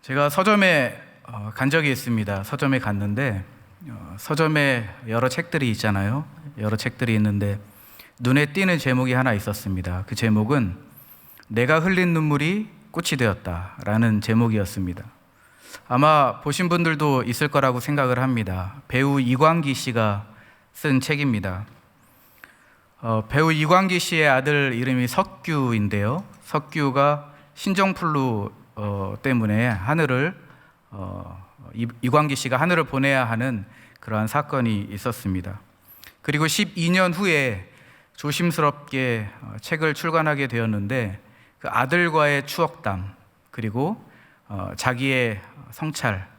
제가 서점에 간 적이 있습니다. 서점에 갔는데 서점에 여러 책들이 있잖아요. 여러 책들이 있는데 눈에 띄는 제목이 하나 있었습니다. 그 제목은 내가 흘린 눈물이 꽃이 되었다라는 제목이었습니다. 아마 보신 분들도 있을 거라고 생각을 합니다. 배우 이광기 씨가 쓴 책입니다. 배우 이광기 씨의 아들 이름이 석규인데요. 석규가 신종플루 때문에 하늘을 이광기 씨가 하늘을 보내야 하는 그러한 사건이 있었습니다. 그리고 12년 후에 조심스럽게 책을 출간하게 되었는데 그 아들과의 추억담, 그리고 자기의 성찰,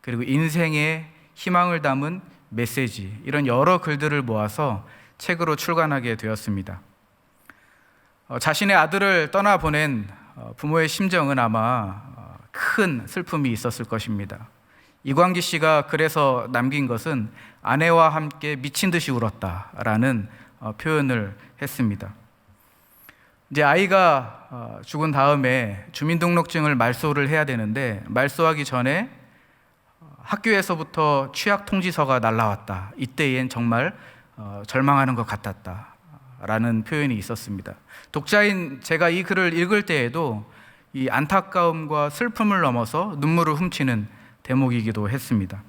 그리고 인생의 희망을 담은 메시지, 이런 여러 글들을 모아서 책으로 출간하게 되었습니다. 자신의 아들을 떠나보낸 부모의 심정은 아마 큰 슬픔이 있었을 것입니다. 이광기 씨가 그래서 남긴 것은 아내와 함께 미친 듯이 울었다라는 표현을 했습니다. 이제 아이가 죽은 다음에 주민등록증을 말소를 해야 되는데 말소하기 전에 학교에서부터 취약 통지서가 날라왔다. 이때엔 정말 절망하는 것 같았다 라는 표현이 있었습니다. 독자인 제가 이 글을 읽을 때에도 이 안타까움과 슬픔을 넘어서 눈물을 훔치는 대목이기도 했습니다.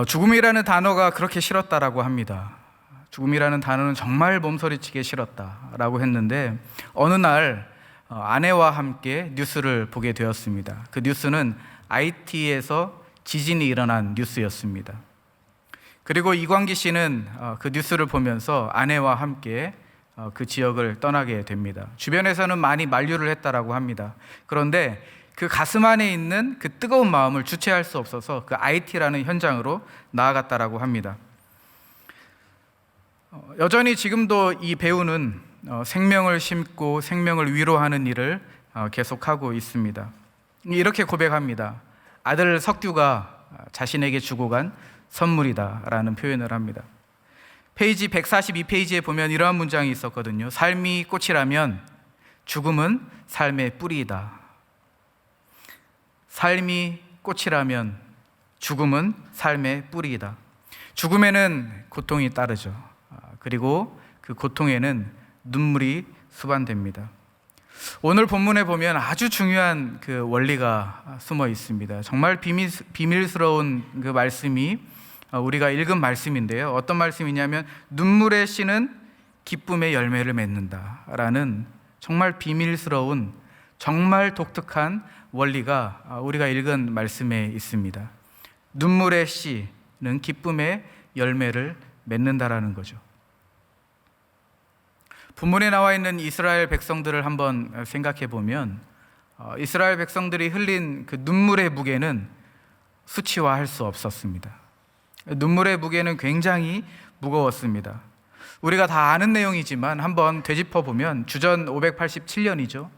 죽음이라는 단어가 그렇게 싫었다라고 합니다. 죽음이라는 단어는 정말 몸서리치게 싫었다라고 했는데 어느 날 아내와 함께 뉴스를 보게 되었습니다. 그 뉴스는 IT에서 지진이 일어난 뉴스였습니다. 그리고 이광기 씨는 그 뉴스를 보면서 아내와 함께 그 지역을 떠나게 됩니다. 주변에서는 많이 만류를 했다라고 합니다. 그런데 그 가슴 안에 있는 그 뜨거운 마음을 주체할 수 없어서 그 IT라는 현장으로 나아갔다라고 합니다. 여전히 지금도 이 배우는 생명을 심고 생명을 위로하는 일을 계속하고 있습니다. 이렇게 고백합니다. 아들 석규가 자신에게 주고 간 선물이다 라는 표현을 합니다. 페이지 142페이지에 보면 이러한 문장이 있었거든요. 삶이 꽃이라면 죽음은 삶의 뿌리이다. 삶이 꽃이라면 죽음은 삶의 뿌리이다. 죽음에는 고통이 따르죠. 그리고 그 고통에는 눈물이 수반됩니다. 오늘 본문에 보면 아주 중요한 그 원리가 숨어 있습니다. 정말 비밀스러운 그 말씀이 우리가 읽은 말씀인데요. 어떤 말씀이냐면 눈물의 씨는 기쁨의 열매를 맺는다라는 정말 비밀스러운, 정말 독특한 원리가 우리가 읽은 말씀에 있습니다. 눈물의 씨는 기쁨의 열매를 맺는다라는 거죠. 본문에 나와 있는 이스라엘 백성들을 한번 생각해 보면 이스라엘 백성들이 흘린 그 눈물의 무게는 수치화할 수 없었습니다. 눈물의 무게는 굉장히 무거웠습니다. 우리가 다 아는 내용이지만 한번 되짚어 보면 주전 587년이죠.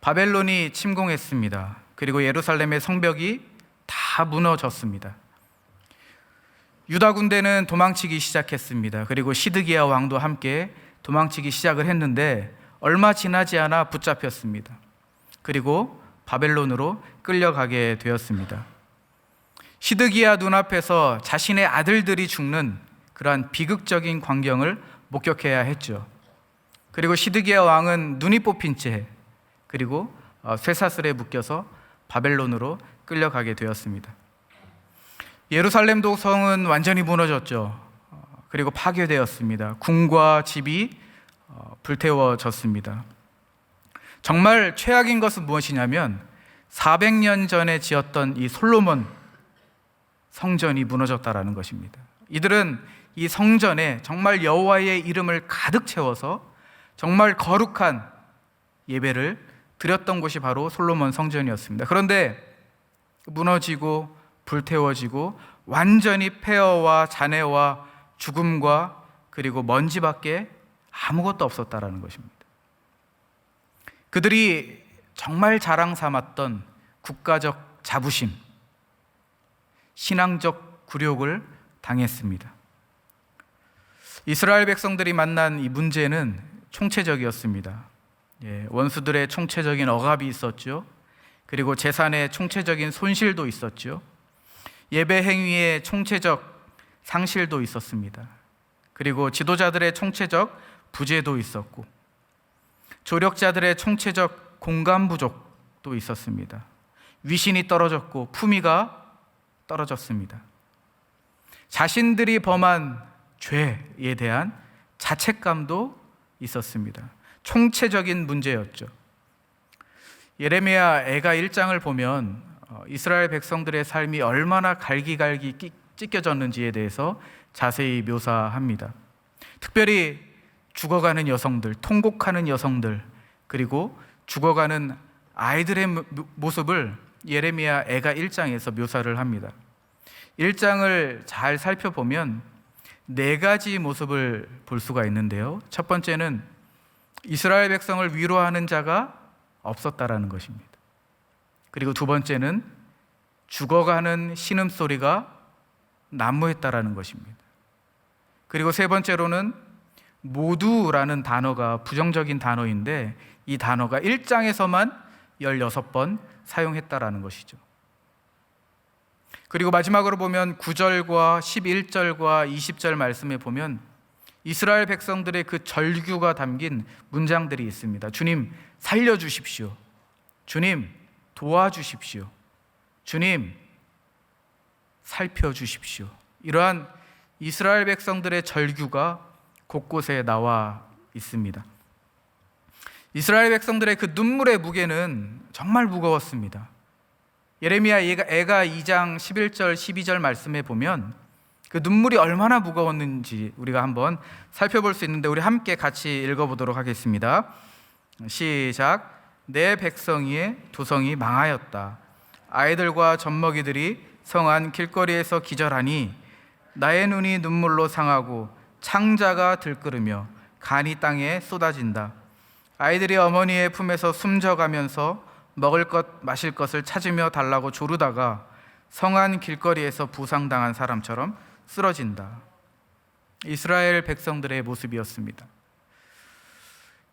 바벨론이 침공했습니다. 그리고 예루살렘의 성벽이 다 무너졌습니다. 유다 군대는 도망치기 시작했습니다. 그리고 시드기야 왕도 함께 도망치기 시작을 했는데 얼마 지나지 않아 붙잡혔습니다. 그리고 바벨론으로 끌려가게 되었습니다. 시드기야 눈앞에서 자신의 아들들이 죽는 그러한 비극적인 광경을 목격해야 했죠. 그리고 시드기야 왕은 눈이 뽑힌 채 그리고 쇠사슬에 묶여서 바벨론으로 끌려가게 되었습니다. 예루살렘 성은 완전히 무너졌죠. 그리고 파괴되었습니다. 궁과 집이 불태워졌습니다. 정말 최악인 것은 무엇이냐면 400년 전에 지었던 이 솔로몬 성전이 무너졌다라는 것입니다. 이들은 이 성전에 정말 여호와의 이름을 가득 채워서 정말 거룩한 예배를 드렸던 곳이 바로 솔로몬 성전이었습니다. 그런데 무너지고 불태워지고 완전히 폐허와 잔해와 죽음과 그리고 먼지밖에 아무것도 없었다라는 것입니다. 그들이 정말 자랑 삼았던 국가적 자부심, 신앙적 굴욕을 당했습니다. 이스라엘 백성들이 만난 이 문제는 총체적이었습니다. 원수들의 총체적인 억압이 있었죠. 그리고 재산의 총체적인 손실도 있었죠. 예배 행위의 총체적 상실도 있었습니다. 그리고 지도자들의 총체적 부재도 있었고, 조력자들의 총체적 공감 부족도 있었습니다. 위신이 떨어졌고 품위가 떨어졌습니다. 자신들이 범한 죄에 대한 자책감도 있었습니다. 총체적인 문제였죠. 예레미야 애가 1장을 보면 이스라엘 백성들의 삶이 얼마나 갈기갈기 찢겨졌는지에 대해서 자세히 묘사합니다. 특별히 죽어가는 여성들, 통곡하는 여성들, 그리고 죽어가는 아이들의 모습을 예레미야 애가 1장에서 묘사를 합니다. 1장을 잘 살펴보면 4가지 모습을 볼 수가 있는데요. 첫 번째는 이스라엘 백성을 위로하는 자가 없었다라는 것입니다. 그리고 두 번째는 죽어가는 신음소리가 난무했다라는 것입니다. 그리고 세 번째로는 모두라는 단어가 부정적인 단어인데 이 단어가 1장에서만 16번 사용했다라는 것이죠. 그리고 마지막으로 보면 9절과 11절과 20절 말씀에 보면 이스라엘 백성들의 그 절규가 담긴 문장들이 있습니다. 주님 살려주십시오. 주님 도와주십시오. 주님 살펴주십시오. 이러한 이스라엘 백성들의 절규가 곳곳에 나와 있습니다. 이스라엘 백성들의 그 눈물의 무게는 정말 무거웠습니다. 예레미야 애가 2장 11절 12절 말씀에 보면 그 눈물이 얼마나 무거웠는지 우리가 한번 살펴볼 수 있는데 우리 함께 같이 읽어보도록 하겠습니다. 시작. 내 백성이의 도성이 망하였다. 아이들과 젖먹이들이 성안 길거리에서 기절하니 나의 눈이 눈물로 상하고 창자가 들끓으며 간이 땅에 쏟아진다. 아이들이 어머니의 품에서 숨져가면서 먹을 것 마실 것을 찾으며 달라고 조르다가 성안 길거리에서 부상당한 사람처럼 쓰러진다. 이스라엘 백성들의 모습이었습니다.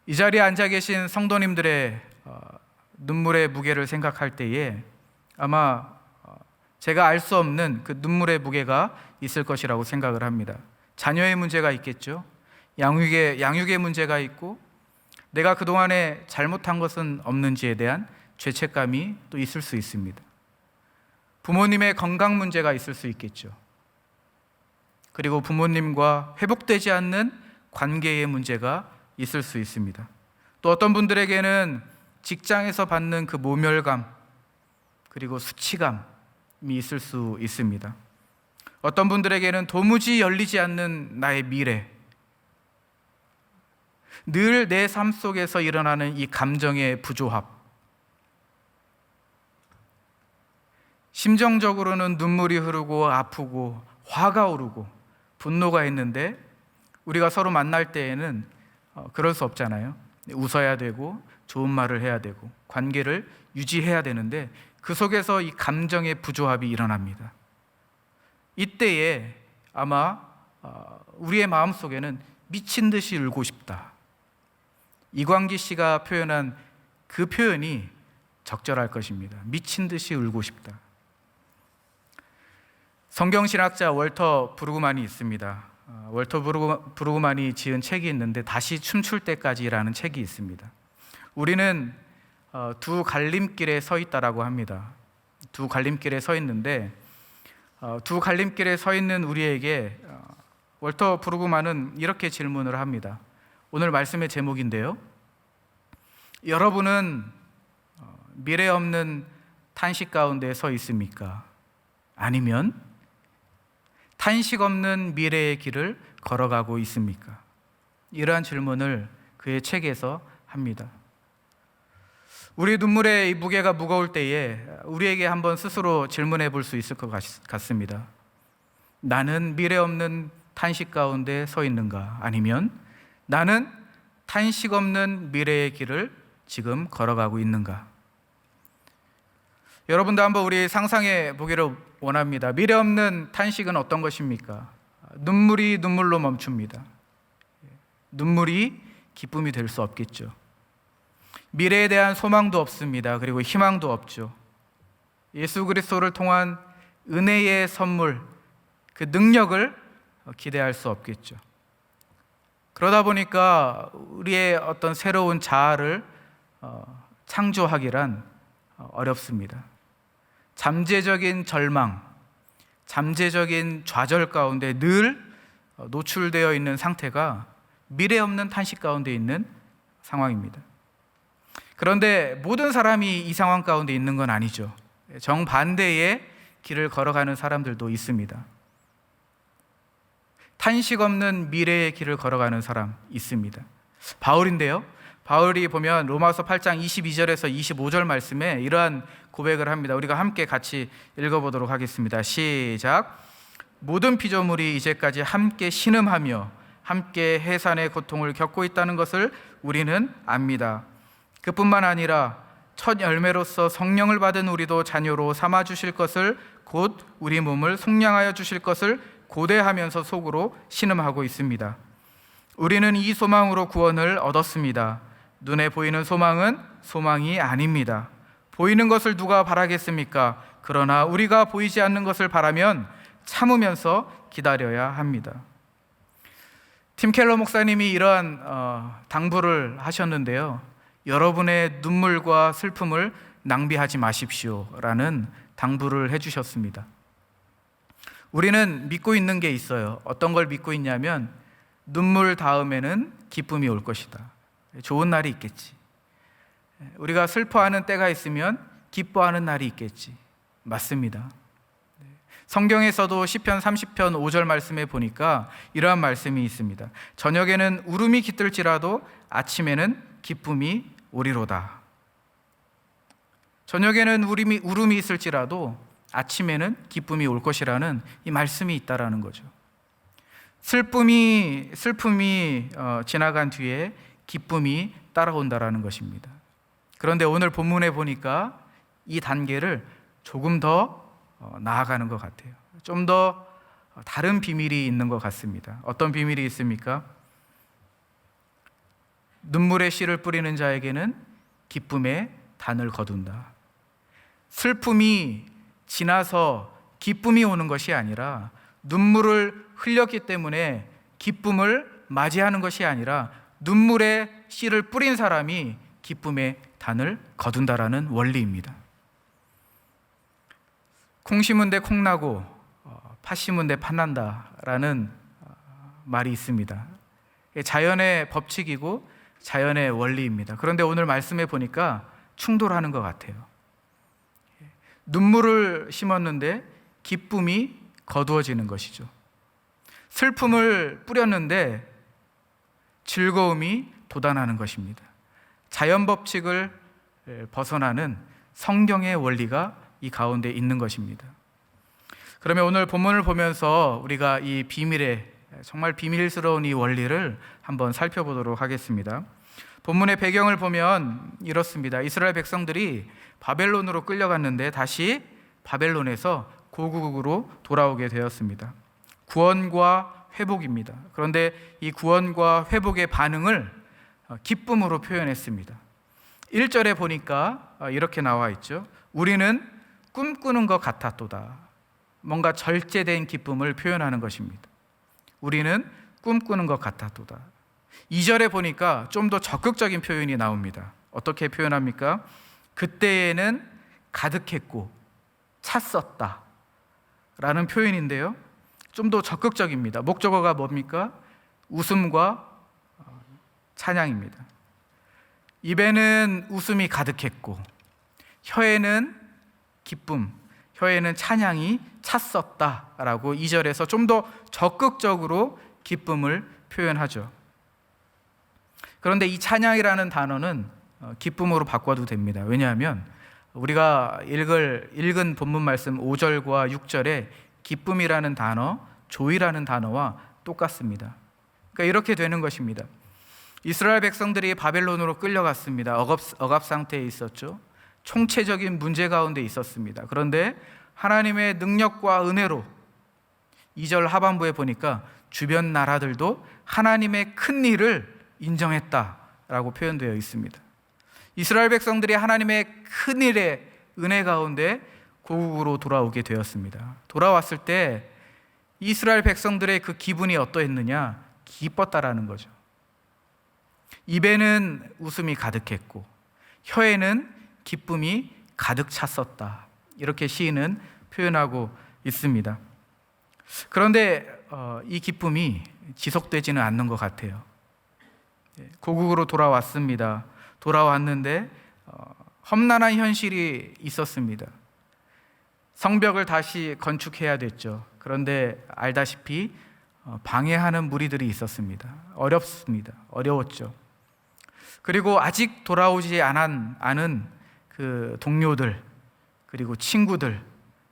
이 자리에 앉아 계신 성도님들의 눈물의 무게를 생각할 때에 아마 제가 알 수 없는 그 눈물의 무게가 있을 것이라고 생각을 합니다. 자녀의 문제가 있겠죠. 양육의 문제가 있고 내가 그동안에 잘못한 것은 없는지에 대한 죄책감이 또 있을 수 있습니다. 부모님의 건강 문제가 있을 수 있겠죠. 그리고 부모님과 회복되지 않는 관계의 문제가 있을 수 있습니다. 또 어떤 분들에게는 직장에서 받는 그 모멸감 그리고 수치감이 있을 수 있습니다. 어떤 분들에게는 도무지 열리지 않는 나의 미래, 늘 내 삶 속에서 일어나는 이 감정의 부조합, 심정적으로는 눈물이 흐르고 아프고 화가 오르고 분노가 있는데 우리가 서로 만날 때에는 그럴 수 없잖아요. 웃어야 되고 좋은 말을 해야 되고 관계를 유지해야 되는데 그 속에서 이 감정의 부조합이 일어납니다. 이때에 아마 우리의 마음속에는 미친 듯이 울고 싶다. 이광기 씨가 표현한 그 표현이 적절할 것입니다. 미친 듯이 울고 싶다. 성경신학자 월터 브루그만이 있습니다. 월터 브루그만이 지은 책이 있는데 다시 춤출 때까지라는 책이 있습니다. 우리는 두 갈림길에 서 있다라고 합니다. 두 갈림길에 서 있는데 두 갈림길에 서 있는 우리에게 월터 브루그만은 이렇게 질문을 합니다. 오늘 말씀의 제목인데요. 여러분은 미래 없는 탄식 가운데 서 있습니까? 아니면 탄식 없는 미래의 길을 걸어가고 있습니까? 이러한 질문을 그의 책에서 합니다. 우리 눈물의 이 무게가 무거울 때에 우리에게 한번 스스로 질문해 볼 수 있을 것 같습니다. 나는 미래 없는 탄식 가운데 서 있는가? 아니면 나는 탄식 없는 미래의 길을 지금 걸어가고 있는가? 여러분도 한번 우리 상상해 보기를 원합니다. 미래 없는 탄식은 어떤 것입니까? 눈물이 눈물로 멈춥니다. 눈물이 기쁨이 될 수 없겠죠. 미래에 대한 소망도 없습니다. 그리고 희망도 없죠. 예수 그리스도를 통한 은혜의 선물, 그 능력을 기대할 수 없겠죠. 그러다 보니까 우리의 어떤 새로운 자아를 창조하기란 어렵습니다. 잠재적인 절망, 잠재적인 좌절 가운데 늘 노출되어 있는 상태가 미래 없는 탄식 가운데 있는 상황입니다. 그런데 모든 사람이 이 상황 가운데 있는 건 아니죠. 정반대의 길을 걸어가는 사람들도 있습니다. 탄식 없는 미래의 길을 걸어가는 사람 있습니다. 바울인데요. 바울이 보면 로마서 8장 22절에서 25절 말씀에 이러한 고백을 합니다. 우리가 함께 같이 읽어보도록 하겠습니다. 시작. 모든 피조물이 이제까지 함께 신음하며 함께 해산의 고통을 겪고 있다는 것을 우리는 압니다. 그뿐만 아니라 첫 열매로서 성령을 받은 우리도 자녀로 삼아 주실 것을, 곧 우리 몸을 속량하여 주실 것을 고대하면서 속으로 신음하고 있습니다. 우리는 이 소망으로 구원을 얻었습니다. 눈에 보이는 소망은 소망이 아닙니다. 보이는 것을 누가 바라겠습니까? 그러나 우리가 보이지 않는 것을 바라면 참으면서 기다려야 합니다. 팀 켈러 목사님이 이러한 당부를 하셨는데요. 여러분의 눈물과 슬픔을 낭비하지 마십시오 라는 당부를 해주셨습니다. 우리는 믿고 있는 게 있어요. 어떤 걸 믿고 있냐면 눈물 다음에는 기쁨이 올 것이다. 좋은 날이 있겠지. 우리가 슬퍼하는 때가 있으면 기뻐하는 날이 있겠지. 맞습니다. 성경에서도 시편 30편 5절 말씀에 보니까 이러한 말씀이 있습니다. 저녁에는 울음이 깃들지라도 아침에는 기쁨이 오리로다. 저녁에는 울음이 있을지라도 아침에는 기쁨이 올 것이라는 이 말씀이 있다라는 거죠. 슬픔이 지나간 뒤에 기쁨이 따라온다라는 것입니다. 그런데 오늘 본문에 보니까 이 단계를 조금 더 나아가는 것 같아요. 좀 더 다른 비밀이 있는 것 같습니다. 어떤 비밀이 있습니까? 눈물의 씨를 뿌리는 자에게는 기쁨의 단을 거둔다. 슬픔이 지나서 기쁨이 오는 것이 아니라, 눈물을 흘렸기 때문에 기쁨을 맞이하는 것이 아니라 눈물의 씨를 뿌린 사람이 기쁨의 단을 거둔다라는 원리입니다. 콩 심은 데 콩 나고 팥 심은 데 팥 난다라는 말이 있습니다. 자연의 법칙이고 자연의 원리입니다. 그런데 오늘 말씀에 보니까 충돌하는 것 같아요. 눈물을 심었는데 기쁨이 거두어지는 것이죠. 슬픔을 뿌렸는데 즐거움이 돋아나는 것입니다. 자연 법칙을 벗어나는 성경의 원리가 이 가운데 있는 것입니다. 그러면 오늘 본문을 보면서 우리가 이 비밀의, 정말 비밀스러운 이 원리를 한번 살펴보도록 하겠습니다. 본문의 배경을 보면 이렇습니다. 이스라엘 백성들이 바벨론으로 끌려갔는데 다시 바벨론에서 고국으로 돌아오게 되었습니다. 구원과 회복입니다. 그런데 이 구원과 회복의 반응을 기쁨으로 표현했습니다. 1절에 보니까 이렇게 나와 있죠. 우리는 꿈꾸는 것 같았도다. 뭔가 절제된 기쁨을 표현하는 것입니다. 우리는 꿈꾸는 것 같았도다. 2절에 보니까 좀 더 적극적인 표현이 나옵니다. 어떻게 표현합니까? 그때에는 가득했고 찼었다 라는 표현인데요, 좀 더 적극적입니다. 목적어가 뭡니까? 웃음과 찬양입니다. 입에는 웃음이 가득했고 혀에는 기쁨, 혀에는 찬양이 찼었다라고 2절에서 좀 더 적극적으로 기쁨을 표현하죠. 그런데 이 찬양이라는 단어는 기쁨으로 바꿔도 됩니다. 왜냐하면 우리가 읽은 본문 말씀 5절과 6절에 기쁨이라는 단어, 조이라는 단어와 똑같습니다. 그러니까 이렇게 되는 것입니다. 이스라엘 백성들이 바벨론으로 끌려갔습니다. 억압 상태에 있었죠. 총체적인 문제 가운데 있었습니다. 그런데 하나님의 능력과 은혜로 2절 하반부에 보니까 주변 나라들도 하나님의 큰 일을 인정했다라고 표현되어 있습니다. 이스라엘 백성들이 하나님의 큰일의 은혜 가운데 고국으로 돌아오게 되었습니다. 돌아왔을 때 이스라엘 백성들의 그 기분이 어떠했느냐? 기뻤다라는 거죠. 입에는 웃음이 가득했고 혀에는 기쁨이 가득 찼었다. 이렇게 시인은 표현하고 있습니다. 그런데 이 기쁨이 지속되지는 않는 것 같아요. 고국으로 돌아왔습니다. 돌아왔는데 험난한 현실이 있었습니다. 성벽을 다시 건축해야 됐죠. 그런데 알다시피 방해하는 무리들이 있었습니다. 어려웠죠. 그리고 아직 돌아오지 않은 그 동료들, 그리고 친구들,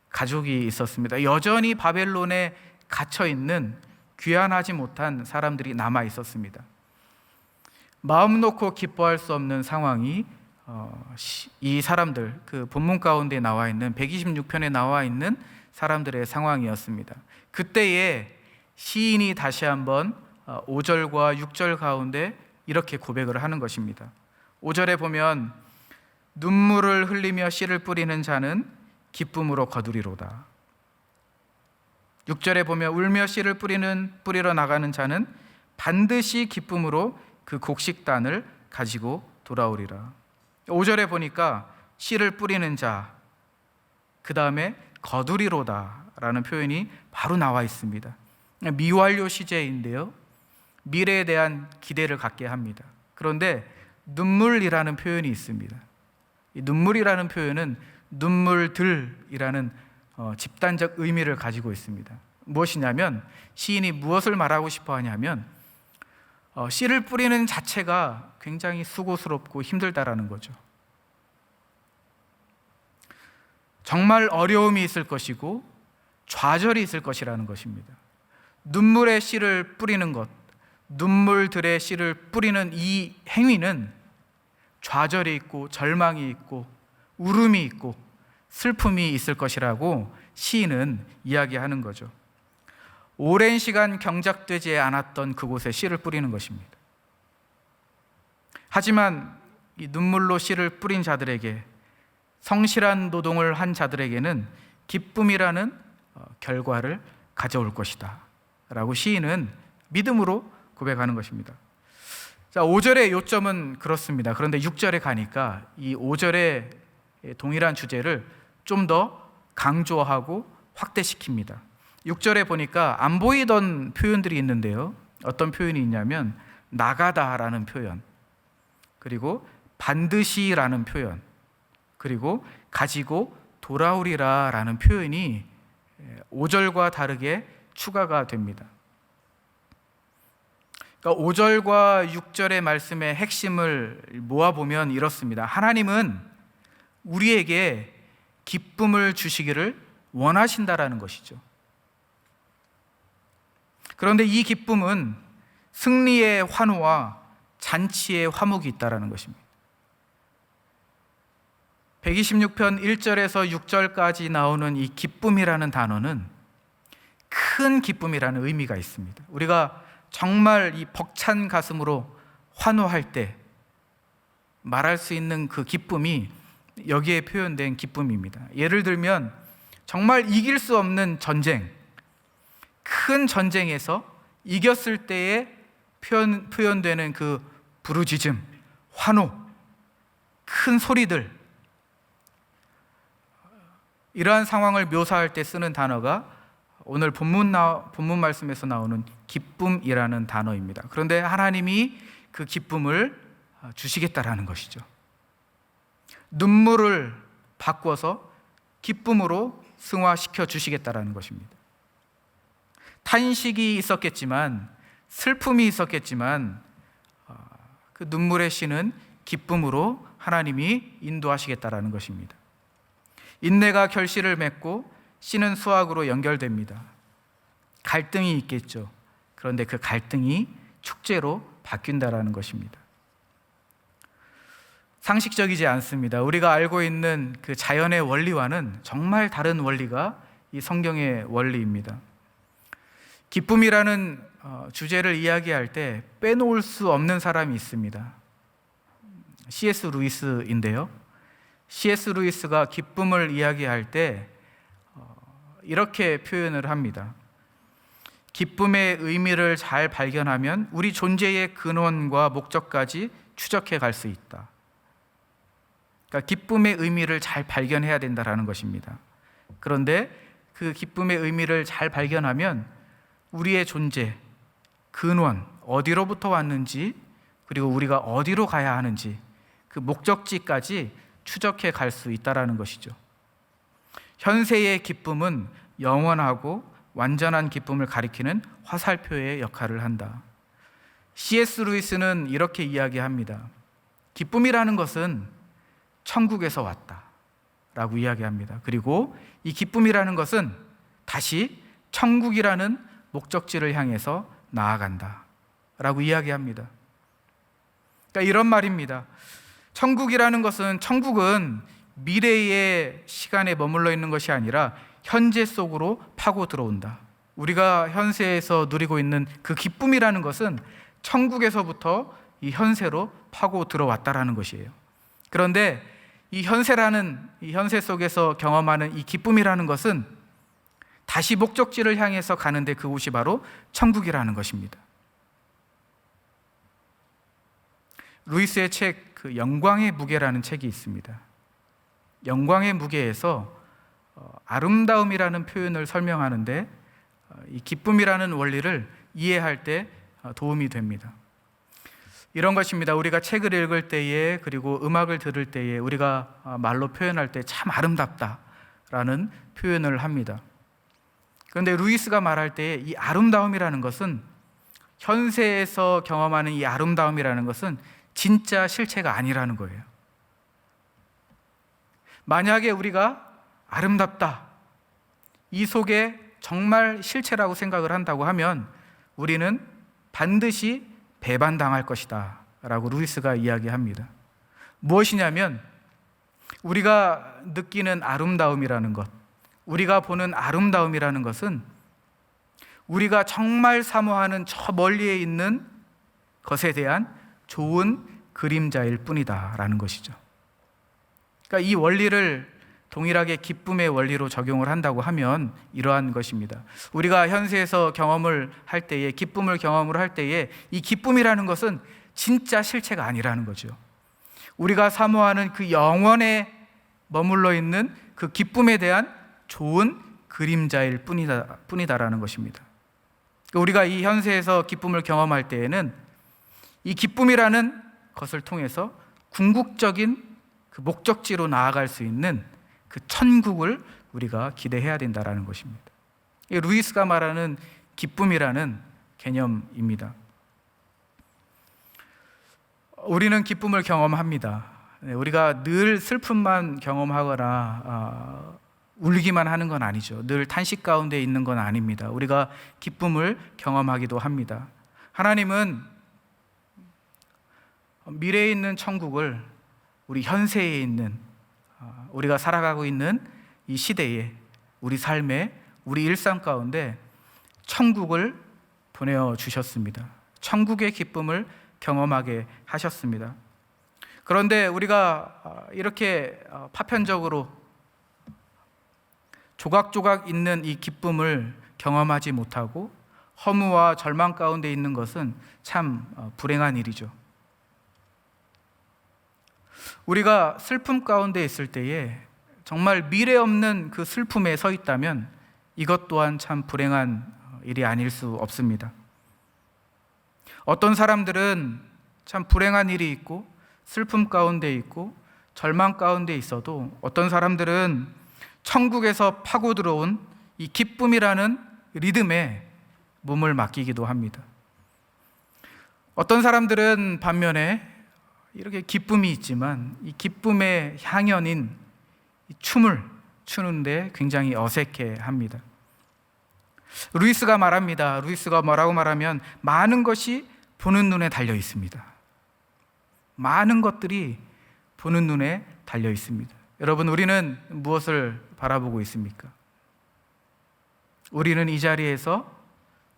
가족이 있었습니다. 여전히 바벨론에 갇혀 있는 귀환하지 못한 사람들이 남아 있었습니다. 마음 놓고 기뻐할 수 없는 상황이 이 사람들, 그 본문 가운데 나와 있는 126편에 나와 있는 사람들의 상황이었습니다. 그때에 시인이 다시 한번 5절과 6절 가운데 이렇게 고백을 하는 것입니다. 5절에 보면 눈물을 흘리며 씨를 뿌리는 자는 기쁨으로 거두리로다. 6절에 보면 울며 씨를 뿌리러 나가는 자는 반드시 기쁨으로 그 곡식단을 가지고 돌아오리라. 5절에 보니까 씨를 뿌리는 자, 그 다음에 거두리로다 라는 표현이 바로 나와 있습니다. 미완료 시제인데요, 미래에 대한 기대를 갖게 합니다. 그런데 눈물이라는 표현이 있습니다. 이 눈물이라는 표현은 눈물들이라는 집단적 의미를 가지고 있습니다. 무엇이냐면, 시인이 무엇을 말하고 싶어 하냐면 씨를 뿌리는 자체가 굉장히 수고스럽고 힘들다라는 거죠. 정말 어려움이 있을 것이고 좌절이 있을 것이라는 것입니다. 눈물의 씨를 뿌리는 것, 눈물들의 씨를 뿌리는 이 행위는 좌절이 있고 절망이 있고 울음이 있고 슬픔이 있을 것이라고 시인은 이야기하는 거죠. 오랜 시간 경작되지 않았던 그곳에 씨를 뿌리는 것입니다. 하지만 이 눈물로 씨를 뿌린 자들에게, 성실한 노동을 한 자들에게는 기쁨이라는 결과를 가져올 것이다 라고 시인은 믿음으로 고백하는 것입니다. 자, 5절의 요점은 그렇습니다. 그런데 6절에 가니까 이 5절의 동일한 주제를 좀 더 강조하고 확대시킵니다. 6절에 보니까 안 보이던 표현들이 있는데요, 어떤 표현이 있냐면 나가다라는 표현, 그리고 반드시라는 표현, 그리고 가지고 돌아오리라라는 표현이 5절과 다르게 추가가 됩니다. 그러니까 5절과 6절의 말씀의 핵심을 모아보면 이렇습니다. 하나님은 우리에게 기쁨을 주시기를 원하신다라는 것이죠. 그런데 이 기쁨은 승리의 환호와 잔치의 화목이 있다라는 것입니다. 126편 1절에서 6절까지 나오는 이 기쁨이라는 단어는 큰 기쁨이라는 의미가 있습니다. 우리가 정말 이 벅찬 가슴으로 환호할 때 말할 수 있는 그 기쁨이 여기에 표현된 기쁨입니다. 예를 들면 정말 이길 수 없는 전쟁, 큰 전쟁에서 이겼을 때에 표현되는 그 부르짖음, 환호, 큰 소리들, 이러한 상황을 묘사할 때 쓰는 단어가 오늘 본문 말씀에서 나오는 기쁨이라는 단어입니다. 그런데 하나님이 그 기쁨을 주시겠다라는 것이죠. 눈물을 바꿔서 기쁨으로 승화시켜 주시겠다라는 것입니다. 탄식이 있었겠지만, 슬픔이 있었겠지만 그 눈물의 씨는 기쁨으로 하나님이 인도하시겠다라는 것입니다. 인내가 결실을 맺고 씨는 수확으로 연결됩니다. 갈등이 있겠죠. 그런데 그 갈등이 축제로 바뀐다라는 것입니다. 상식적이지 않습니다. 우리가 알고 있는 그 자연의 원리와는 정말 다른 원리가 이 성경의 원리입니다. 기쁨이라는 주제를 이야기할 때 빼놓을 수 없는 사람이 있습니다. C.S. 루이스인데요. C.S. 루이스가 기쁨을 이야기할 때 이렇게 표현을 합니다. 기쁨의 의미를 잘 발견하면 우리 존재의 근원과 목적까지 추적해 갈 수 있다. 그러니까 기쁨의 의미를 잘 발견해야 된다라는 것입니다. 그런데 그 기쁨의 의미를 잘 발견하면 우리의 존재, 근원, 어디로부터 왔는지, 그리고 우리가 어디로 가야 하는지 그 목적지까지 추적해 갈 수 있다라는 것이죠. 현세의 기쁨은 영원하고 완전한 기쁨을 가리키는 화살표의 역할을 한다. C.S. 루이스는 이렇게 이야기합니다. 기쁨이라는 것은 천국에서 왔다 라고 이야기합니다. 그리고 이 기쁨이라는 것은 다시 천국이라는 목적지를 향해서 나아간다 라고 이야기합니다. 그러니까 이런 말입니다. 천국은 미래의 시간에 머물러 있는 것이 아니라 현재 속으로 파고 들어온다. 우리가 현세에서 누리고 있는 그 기쁨이라는 것은 천국에서부터 이 현세로 파고 들어왔다라는 것이에요. 그런데 이 현세 속에서 경험하는 이 기쁨이라는 것은 다시 목적지를 향해서 가는데 그곳이 바로 천국이라는 것입니다. 루이스의 책 영광의 무게라는 책이 있습니다. 영광의 무게에서 아름다움이라는 표현을 설명하는데 이 기쁨이라는 원리를 이해할 때 도움이 됩니다. 이런 것입니다. 우리가 책을 읽을 때에, 그리고 음악을 들을 때에 우리가 말로 표현할 때 참 아름답다라는 표현을 합니다. 그런데 루이스가 말할 때 이 아름다움이라는 것은, 현세에서 경험하는 이 아름다움이라는 것은 진짜 실체가 아니라는 거예요. 만약에 우리가 아름답다, 이 속에 정말 실체라고 생각을 한다고 하면 우리는 반드시 배반당할 것이다 라고 루이스가 이야기합니다. 무엇이냐면, 우리가 느끼는 아름다움이라는 것, 우리가 보는 아름다움이라는 것은 우리가 정말 사모하는 저 멀리에 있는 것에 대한 좋은 그림자일 뿐이다 라는 것이죠. 그러니까 이 원리를 동일하게 기쁨의 원리로 적용을 한다고 하면 이러한 것입니다. 우리가 현세에서 경험을 할 때에, 기쁨을 경험을 할 때에 이 기쁨이라는 것은 진짜 실체가 아니라는 거죠. 우리가 사모하는 그 영원에 머물러 있는 그 기쁨에 대한 좋은 그림자일 뿐이다라는 것입니다. 우리가 이 현세에서 기쁨을 경험할 때에는 이 기쁨이라는 것을 통해서 궁극적인 그 목적지로 나아갈 수 있는 그 천국을 우리가 기대해야 된다라는 것입니다. 이게 루이스가 말하는 기쁨이라는 개념입니다. 우리는 기쁨을 경험합니다. 우리가 늘 슬픔만 경험하거나 울기만 하는 건 아니죠. 늘 탄식 가운데 있는 건 아닙니다. 우리가 기쁨을 경험하기도 합니다. 하나님은 미래에 있는 천국을 우리 현세에 있는, 우리가 살아가고 있는 이 시대에, 우리 삶에, 우리 일상 가운데 천국을 보내주셨습니다. 천국의 기쁨을 경험하게 하셨습니다. 그런데 우리가 이렇게 파편적으로 조각조각 있는 이 기쁨을 경험하지 못하고 허무와 절망 가운데 있는 것은 참 불행한 일이죠. 우리가 슬픔 가운데 있을 때에 정말 미래 없는 그 슬픔에 서 있다면 이것 또한 참 불행한 일이 아닐 수 없습니다. 어떤 사람들은 참 불행한 일이 있고 슬픔 가운데 있고 절망 가운데 있어도, 어떤 사람들은 천국에서 파고 들어온 이 기쁨이라는 리듬에 몸을 맡기기도 합니다. 어떤 사람들은 반면에 이렇게 기쁨이 있지만 이 기쁨의 향연인 이 춤을 추는데 굉장히 어색해 합니다. 루이스가 말합니다. 루이스가 뭐라고 말하면, 많은 것이 보는 눈에 달려 있습니다. 많은 것들이 보는 눈에 달려 있습니다. 여러분, 우리는 무엇을 바라보고 있습니까? 우리는 이 자리에서,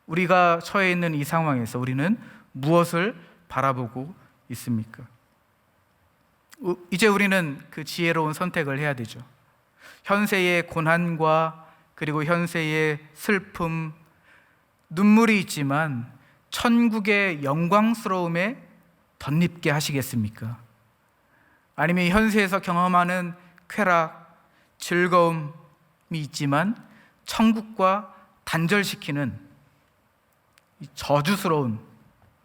우리가 처해 있는 이 상황에서 우리는 무엇을 바라보고 있습니까? 이제 우리는 그 지혜로운 선택을 해야 되죠. 현세의 고난과 그리고 현세의 슬픔, 눈물이 있지만 천국의 영광스러움에 덧입게 하시겠습니까? 아니면 현세에서 경험하는 쾌락, 즐거움이 있지만 천국과 단절시키는 저주스러운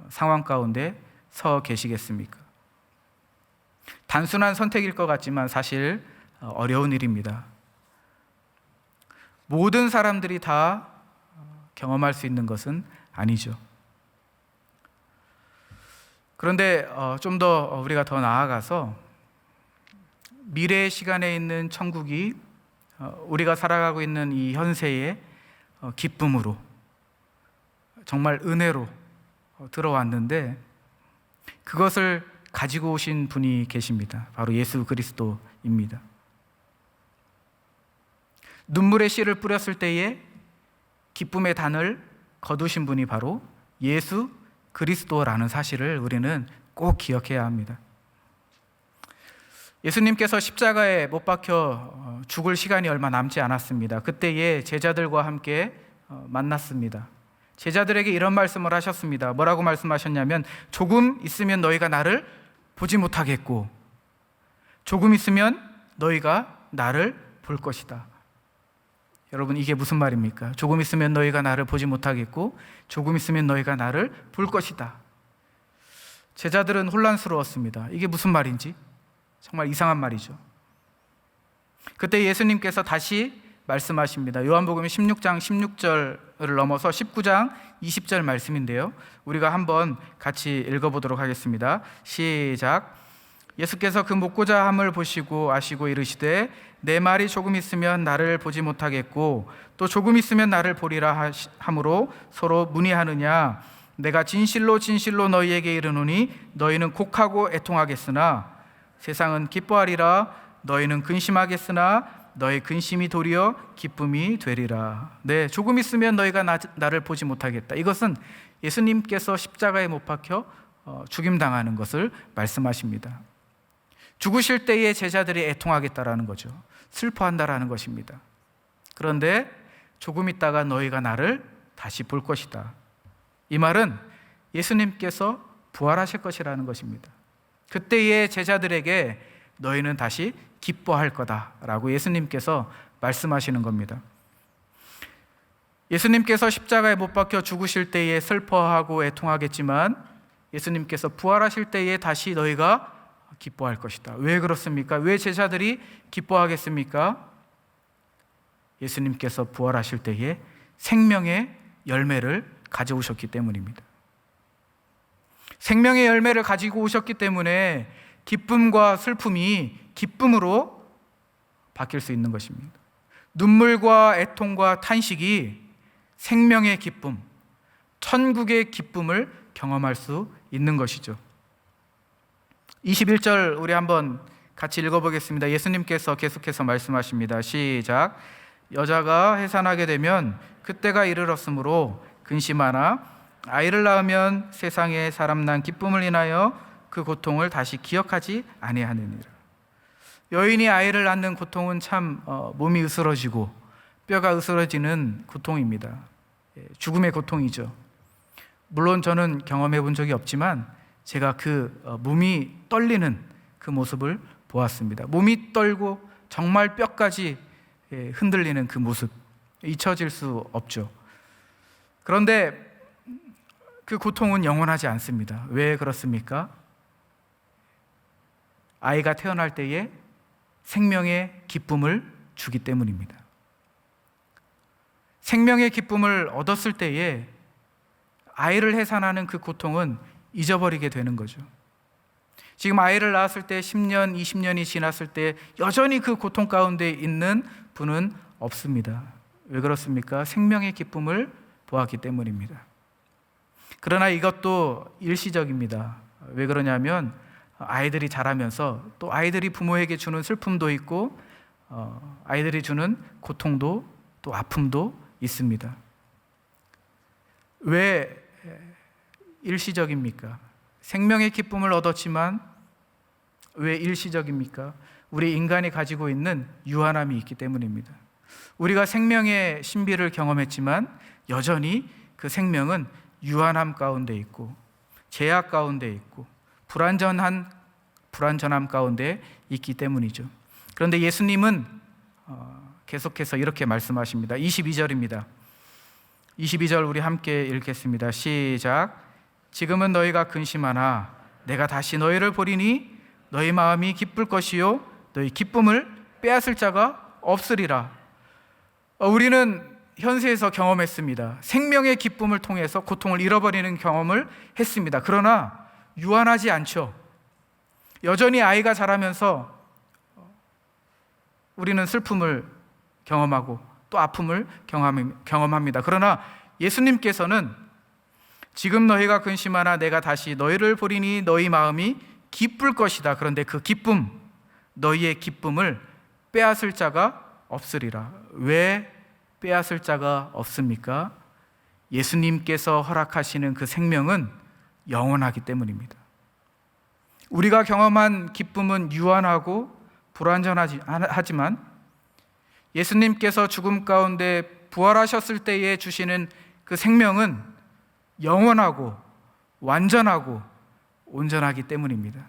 상황 가운데 서 계시겠습니까? 단순한 선택일 것 같지만 사실 어려운 일입니다. 모든 사람들이 다 경험할 수 있는 것은 아니죠. 그런데 좀 더 우리가 더 나아가서 미래의 시간에 있는 천국이 우리가 살아가고 있는 이 현세의 기쁨으로, 정말 은혜로 들어왔는데 그것을 가지고 오신 분이 계십니다. 바로 예수 그리스도입니다. 눈물의 씨를 뿌렸을 때에 기쁨의 단을 거두신 분이 바로 예수 그리스도라는 사실을 우리는 꼭 기억해야 합니다. 예수님께서 십자가에 못 박혀 죽을 시간이 얼마 남지 않았습니다. 그때에 제자들과 함께 만났습니다. 제자들에게 이런 말씀을 하셨습니다. 뭐라고 말씀하셨냐면, 조금 있으면 너희가 나를 보지 못하겠고 조금 있으면 너희가 나를 볼 것이다. 여러분, 이게 무슨 말입니까? 조금 있으면 너희가 나를 보지 못하겠고 조금 있으면 너희가 나를 볼 것이다. 제자들은 혼란스러웠습니다. 이게 무슨 말인지 정말 이상한 말이죠. 그때 예수님께서 다시 말씀하십니다. 요한복음 16장 16절을 넘어서 19장 20절 말씀인데요, 우리가 한번 같이 읽어보도록 하겠습니다. 시작. 예수께서 그 묻고자 함을 보시고 아시고 이르시되, 내 말이 조금 있으면 나를 보지 못하겠고 또 조금 있으면 나를 보리라 하므로 서로 문의하느냐. 내가 진실로 진실로 너희에게 이르노니 너희는 곡하고 애통하겠으나 세상은 기뻐하리라. 너희는 근심하겠으나 너희 근심이 도리어 기쁨이 되리라. 네, 조금 있으면 너희가 나를 보지 못하겠다. 이것은 예수님께서 십자가에 못 박혀 죽임당하는 것을 말씀하십니다. 죽으실 때에 제자들이 애통하겠다라는 거죠. 슬퍼한다라는 것입니다. 그런데 조금 있다가 너희가 나를 다시 볼 것이다. 이 말은 예수님께서 부활하실 것이라는 것입니다. 그때의 제자들에게 너희는 다시 기뻐할 거다라고 예수님께서 말씀하시는 겁니다. 예수님께서 십자가에 못 박혀 죽으실 때에 슬퍼하고 애통하겠지만 예수님께서 부활하실 때에 다시 너희가 기뻐할 것이다. 왜 그렇습니까? 왜 제자들이 기뻐하겠습니까? 예수님께서 부활하실 때에 생명의 열매를 가져오셨기 때문입니다. 생명의 열매를 가지고 오셨기 때문에 기쁨과 슬픔이 기쁨으로 바뀔 수 있는 것입니다. 눈물과 애통과 탄식이 생명의 기쁨, 천국의 기쁨을 경험할 수 있는 것이죠. 21절 우리 한번 같이 읽어보겠습니다. 예수님께서 계속해서 말씀하십니다. 시작. 여자가 해산하게 되면 그때가 이르렀으므로 근심하나 아이를 낳으면 세상에 사람 난 기쁨을 인하여 그 고통을 다시 기억하지 아니하느니라. 여인이 아이를 낳는 고통은 참 몸이 으스러지고 뼈가 으스러지는 고통입니다. 죽음의 고통이죠. 물론 저는 경험해 본 적이 없지만 제가 그 몸이 떨리는 그 모습을 보았습니다. 몸이 떨고 정말 뼈까지 흔들리는 그 모습, 잊혀질 수 없죠. 그런데 그 고통은 영원하지 않습니다. 왜 그렇습니까? 아이가 태어날 때에 생명의 기쁨을 주기 때문입니다. 생명의 기쁨을 얻었을 때에 아이를 해산하는 그 고통은 잊어버리게 되는 거죠. 지금 아이를 낳았을 때 10년, 20년이 지났을 때 여전히 그 고통 가운데 있는 분은 없습니다. 왜 그렇습니까? 생명의 기쁨을 보았기 때문입니다. 그러나 이것도 일시적입니다. 왜 그러냐면 아이들이 자라면서 또 아이들이 부모에게 주는 슬픔도 있고 아이들이 주는 고통도 또 아픔도 있습니다. 왜 일시적입니까? 생명의 기쁨을 얻었지만 왜 일시적입니까? 우리 인간이 가지고 있는 유한함이 있기 때문입니다. 우리가 생명의 신비를 경험했지만 여전히 그 생명은 유한함 가운데 있고 제약 가운데 있고 불완전함 가운데 있기 때문이죠. 그런데 예수님은 계속해서 이렇게 말씀하십니다. 22절입니다. 22절 우리 함께 읽겠습니다. 시작. 지금은 너희가 근심하나 내가 다시 너희를 보리니 너희 마음이 기쁠 것이요 너희 기쁨을 빼앗을 자가 없으리라. 우리는 현세에서 경험했습니다. 생명의 기쁨을 통해서 고통을 잃어버리는 경험을 했습니다. 그러나 유한하지 않죠. 여전히 아이가 자라면서 우리는 슬픔을 경험하고 또 아픔을 경험합니다. 그러나 예수님께서는 지금 너희가 근심하나 내가 다시 너희를 보리니 너희 마음이 기쁠 것이다. 그런데 그 기쁨, 너희의 기쁨을 빼앗을 자가 없으리라. 왜 빼앗을 자가 없습니까? 예수님께서 허락하시는 그 생명은 영원하기 때문입니다. 우리가 경험한 기쁨은 유한하고 불완전하지만 예수님께서 죽음 가운데 부활하셨을 때에 주시는 그 생명은 영원하고 완전하고 온전하기 때문입니다.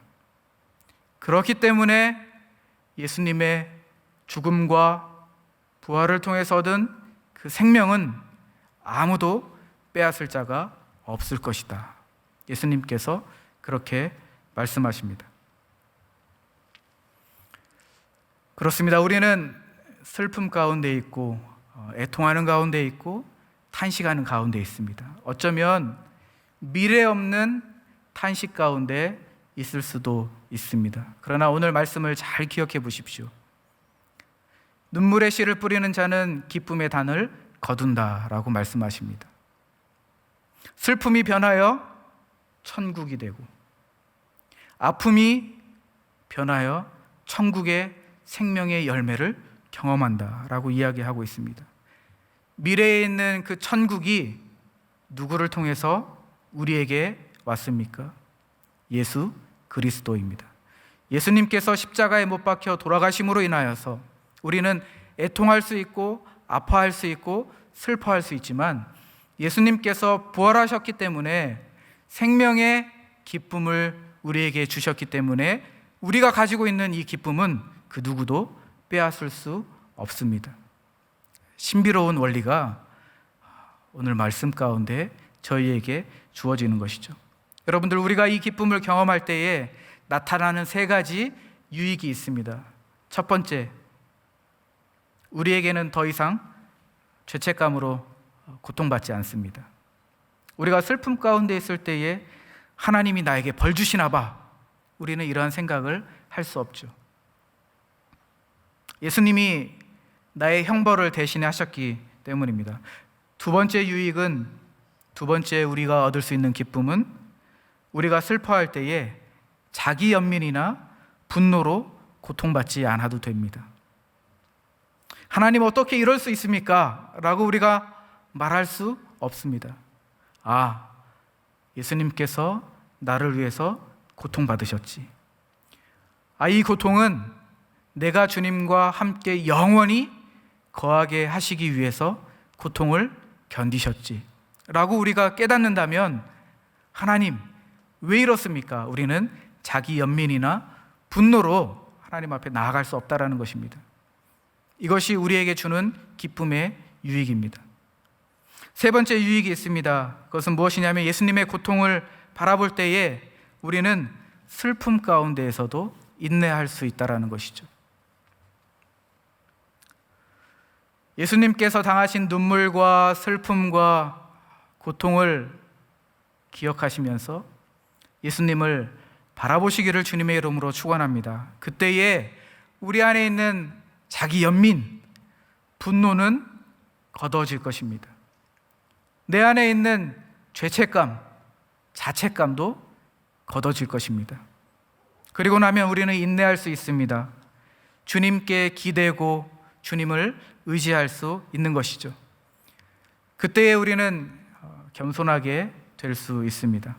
그렇기 때문에 예수님의 죽음과 부활을 통해서 얻은 그 생명은 아무도 빼앗을 자가 없을 것이다. 예수님께서 그렇게 말씀하십니다. 그렇습니다. 우리는 슬픔 가운데 있고 애통하는 가운데 있고 탄식하는 가운데 있습니다. 어쩌면 미래 없는 탄식 가운데 있을 수도 있습니다. 그러나 오늘 말씀을 잘 기억해 보십시오. 눈물의 씨를 뿌리는 자는 기쁨의 단을 거둔다라고 말씀하십니다. 슬픔이 변하여 천국이 되고 아픔이 변하여 천국의 생명의 열매를 경험한다라고 이야기하고 있습니다. 미래에 있는 그 천국이 누구를 통해서 우리에게 왔습니까? 예수 그리스도입니다. 예수님께서 십자가에 못 박혀 돌아가심으로 인하여서 우리는 애통할 수 있고 아파할 수 있고 슬퍼할 수 있지만 예수님께서 부활하셨기 때문에 생명의 기쁨을 우리에게 주셨기 때문에 우리가 가지고 있는 이 기쁨은 그 누구도 빼앗을 수 없습니다. 신비로운 원리가 오늘 말씀 가운데 저희에게 주어지는 것이죠. 여러분들, 우리가 이 기쁨을 경험할 때에 나타나는 세 가지 유익이 있습니다. 첫 번째, 우리에게는 더 이상 죄책감으로 고통받지 않습니다. 우리가 슬픔 가운데 있을 때에 하나님이 나에게 벌 주시나 봐, 우리는 이러한 생각을 할 수 없죠. 예수님이 나의 형벌을 대신에 하셨기 때문입니다. 두 번째 유익은, 두 번째 우리가 얻을 수 있는 기쁨은 우리가 슬퍼할 때에 자기 연민이나 분노로 고통받지 않아도 됩니다. 하나님 어떻게 이럴 수 있습니까? 라고 우리가 말할 수 없습니다. 예수님께서 나를 위해서 고통받으셨지. 이 고통은 내가 주님과 함께 영원히 거하게 하시기 위해서 고통을 견디셨지 라고 우리가 깨닫는다면, 하나님 왜 이렇습니까? 우리는 자기 연민이나 분노로 하나님 앞에 나아갈 수 없다라는 것입니다. 이것이 우리에게 주는 기쁨의 유익입니다. 세 번째 유익이 있습니다. 그것은 무엇이냐면 예수님의 고통을 바라볼 때에 우리는 슬픔 가운데에서도 인내할 수 있다는 것이죠. 예수님께서 당하신 눈물과 슬픔과 고통을 기억하시면서 예수님을 바라보시기를 주님의 이름으로 축원합니다. 그때에 우리 안에 있는 자기 연민, 분노는 거둬질 것입니다. 내 안에 있는 죄책감, 자책감도 거둬질 것입니다. 그리고 나면 우리는 인내할 수 있습니다. 주님께 기대고 주님을 의지할 수 있는 것이죠. 그때에 우리는 겸손하게 될 수 있습니다.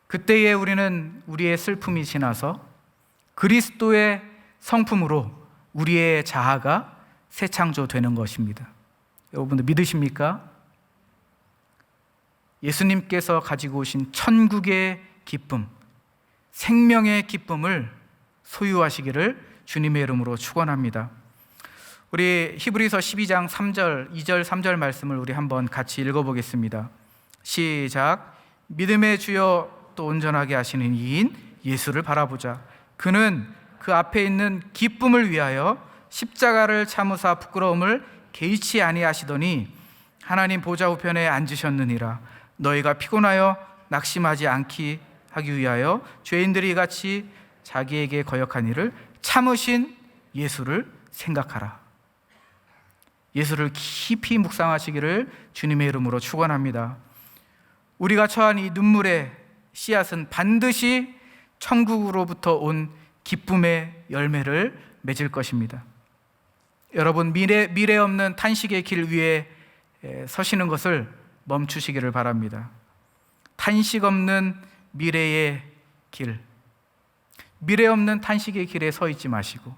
그때에 우리는 우리의 슬픔이 지나서 그리스도의 성품으로 우리의 자아가 새 창조되는 것입니다. 여러분들 믿으십니까? 예수님께서 가지고 오신 천국의 기쁨, 생명의 기쁨을 소유하시기를 주님의 이름으로 축원합니다. 우리 히브리서 12장 3절, 2절, 3절 말씀을 우리 한번 같이 읽어보겠습니다. 시작. 믿음의 주여 또 온전하게 하시는 이인 예수를 바라보자. 그는 그 앞에 있는 기쁨을 위하여 십자가를 참으사 부끄러움을 개의치 아니하시더니 하나님 보좌 우편에 앉으셨느니라. 너희가 피곤하여 낙심하지 않기 하기 위하여 죄인들이 같이 자기에게 거역한 일을 참으신 예수를 생각하라. 예수를 깊이 묵상하시기를 주님의 이름으로 축원합니다. 우리가 처한 이 눈물의 씨앗은 반드시 천국으로부터 온 기쁨의 열매를 맺을 것입니다. 여러분, 미래 없는 탄식의 길 위에 서시는 것을 멈추시기를 바랍니다. 탄식 없는 미래의 길, 미래 없는 탄식의 길에 서 있지 마시고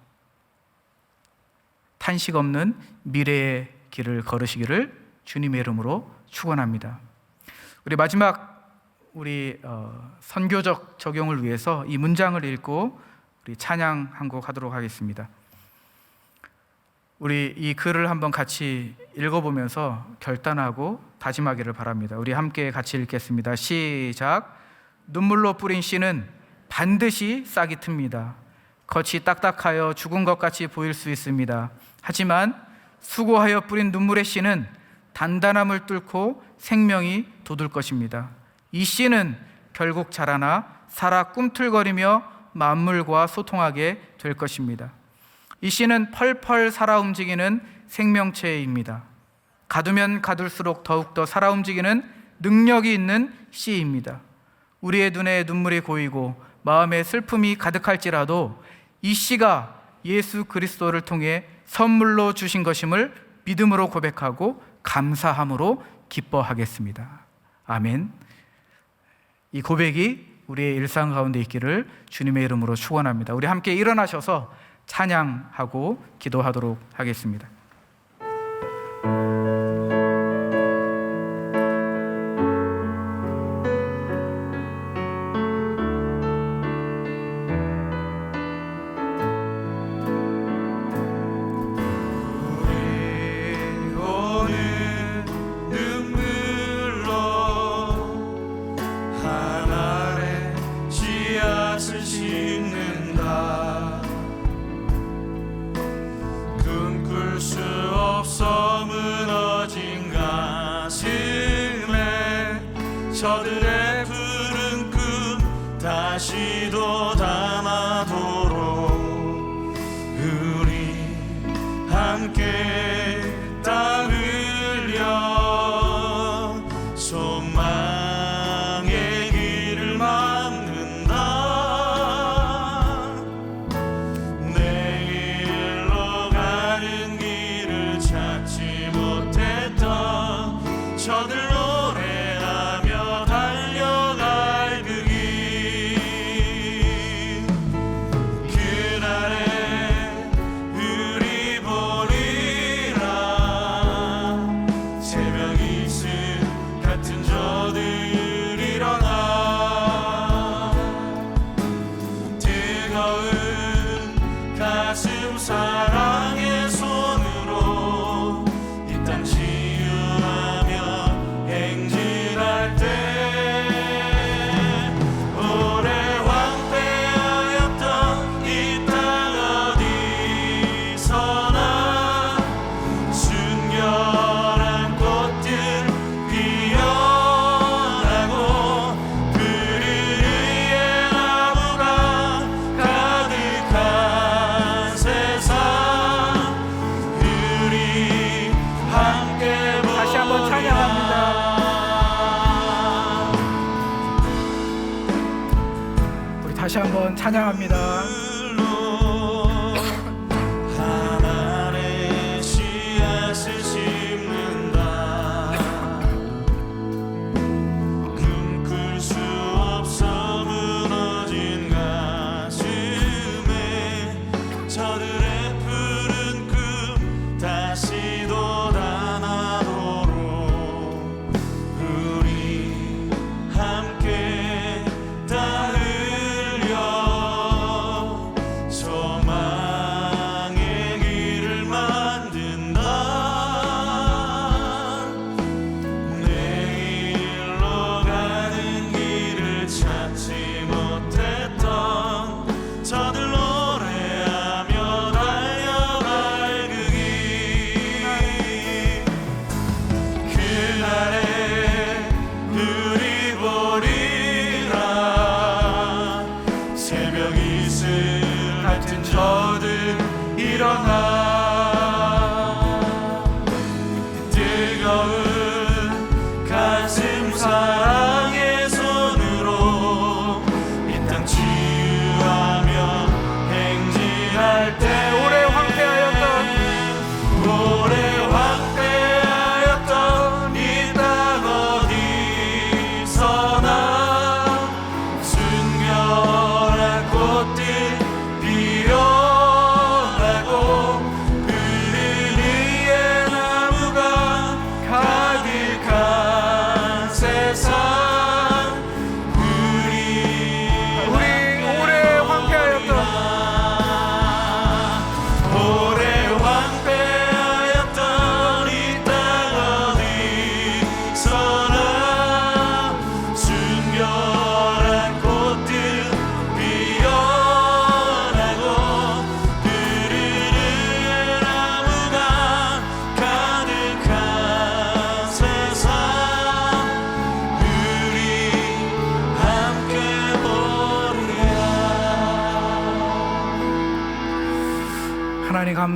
탄식 없는 미래의 길을 걸으시기를 주님의 이름으로 축원합니다. 우리 마지막 선교적 적용을 위해서 이 문장을 읽고 우리 찬양 한 곡 하도록 하겠습니다. 우리 이 글을 한번 같이 읽어보면서 결단하고 다짐하기를 바랍니다. 우리 함께 같이 읽겠습니다. 시작. 눈물로 뿌린 씨는 반드시 싹이 틉니다. 겉이 딱딱하여 죽은 것 같이 보일 수 있습니다. 하지만 수고하여 뿌린 눈물의 씨는 단단함을 뚫고 생명이 돋을 것입니다. 이 씨는 결국 자라나 살아 꿈틀거리며 만물과 소통하게 될 것입니다. 이 씨는 펄펄 살아 움직이는 생명체입니다. 가두면 가둘수록 더욱더 살아 움직이는 능력이 있는 씨입니다. 우리의 눈에 눈물이 고이고 마음에 슬픔이 가득할지라도 이 씨가 예수 그리스도를 통해 선물로 주신 것임을 믿음으로 고백하고 감사함으로 기뻐하겠습니다. 아멘. 이 고백이 우리의 일상 가운데 있기를 주님의 이름으로 축원합니다. 우리 함께 일어나셔서 찬양하고 기도하도록 하겠습니다. 저들의 푸른 꿈 다시도 담아도록 우리 함께 땀 흘려 소망의 길을 막는다. 내일로 가는 길을 찾지 못했던 저들로 사랑의 손으로 이 땅 치유하며 행진할 때 오래 황폐하였던 이 땅 어디서나 순결한 꽃들 피어나고 푸르르의 나무가 가득한 다시 한번 찬양합니다. 우리 다시 한번 찬양합니다. 하나의 씨앗을 심는다. 꿈꿀 수 없어 무너진 가슴에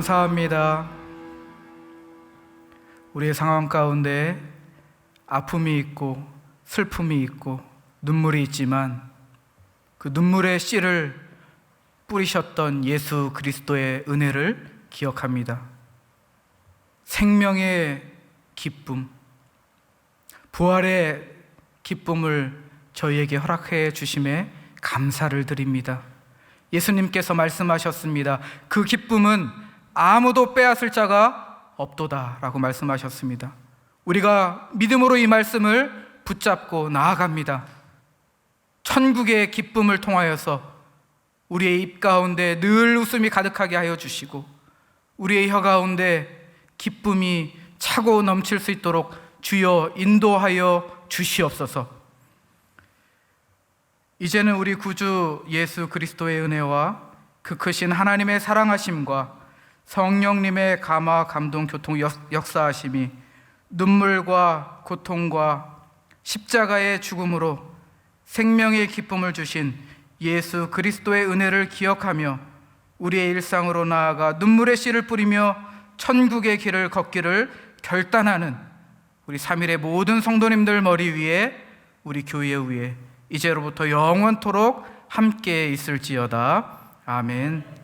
감사합니다. 우리의 상황 가운데 아픔이 있고 슬픔이 있고 눈물이 있지만 그 눈물의 씨를 뿌리셨던 예수 그리스도의 은혜를 기억합니다. 생명의 기쁨, 부활의 기쁨을 저희에게 허락해 주심에 감사를 드립니다. 예수님께서 말씀하셨습니다. 그 기쁨은 아무도 빼앗을 자가 없도다 라고 말씀하셨습니다. 우리가 믿음으로 이 말씀을 붙잡고 나아갑니다. 천국의 기쁨을 통하여서 우리의 입 가운데 늘 웃음이 가득하게 하여 주시고 우리의 혀 가운데 기쁨이 차고 넘칠 수 있도록 주여 인도하여 주시옵소서. 이제는 우리 구주 예수 그리스도의 은혜와 그 크신 하나님의 사랑하심과 성령님의 감화 감동 교통 역사하심이 눈물과 고통과 십자가의 죽음으로 생명의 기쁨을 주신 예수 그리스도의 은혜를 기억하며 우리의 일상으로 나아가 눈물의 씨를 뿌리며 천국의 길을 걷기를 결단하는 우리 3일의 모든 성도님들 머리 위에 우리 교회 위에 이제로부터 영원토록 함께 있을지어다. 아멘.